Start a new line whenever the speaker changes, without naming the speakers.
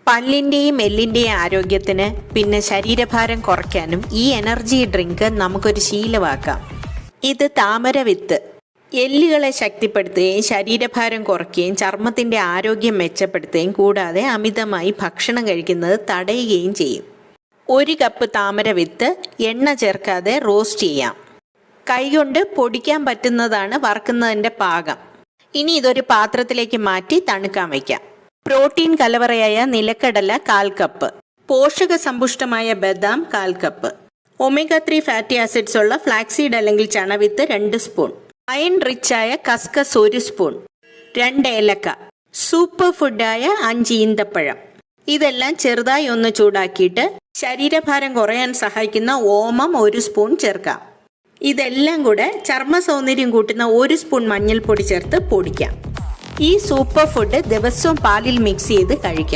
പല്ലിൻ്റെയും എല്ലിൻ്റെയും ആരോഗ്യത്തിന് പിന്നെ ശരീരഭാരം കുറയ്ക്കാനും ഈ എനർജി ഡ്രിങ്ക് നമുക്കൊരു ശീലമാക്കാം. ഇത് താമര വിത്ത് എല്ലുകളെ ശക്തിപ്പെടുത്തുകയും ശരീരഭാരം കുറയ്ക്കുകയും ചർമ്മത്തിൻ്റെ ആരോഗ്യം മെച്ചപ്പെടുത്തുകയും കൂടാതെ അമിതമായി ഭക്ഷണം കഴിക്കുന്നത് തടയുകയും ചെയ്യും. 1 കപ്പ് താമര വിത്ത് എണ്ണ ചേർക്കാതെ റോസ്റ്റ് ചെയ്യാം. കൈകൊണ്ട് പൊടിക്കാൻ പറ്റുന്നതാണ് വറുക്കുന്നതിൻ്റെ പാകം. ഇനി ഇതൊരു പാത്രത്തിലേക്ക് മാറ്റി തണുക്കാൻ വയ്ക്കാം. പ്രോട്ടീൻ കലവറയായ നിലക്കടല 1/4 കപ്പ്, പോഷക സമ്പുഷ്ടമായ ബദാം 1/4 കപ്പ്, ഒമേഗ 3 ഫാറ്റി ആസിഡ്സ് ഉള്ള ഫ്ലാക്സീഡ് അല്ലെങ്കിൽ ചണവിത്ത് 2 സ്പൂൺ, അയൺ റിച്ചായ കസ്കസ് 1 സ്പൂൺ, 2 ഏലക്ക, സൂപ്പർ ഫുഡായ 5 ഈന്തപ്പഴം. ഇതെല്ലാം ചെറുതായി ഒന്ന് ചൂടാക്കിയിട്ട് ശരീരഭാരം കുറയാൻ സഹായിക്കുന്ന ഓമം 1 സ്പൂൺ ചേർക്കാം. ഇതെല്ലാം കൂടെ ചർമ്മ സൗന്ദര്യം കൂട്ടുന്ന 1 സ്പൂൺ മഞ്ഞൾപ്പൊടി ചേർത്ത് പൊടിക്കാം. ഈ സൂപ്പർ ഫുഡ് ദിവസവും പാലിൽ മിക്സ് ചെയ്ത് കഴിക്കാം.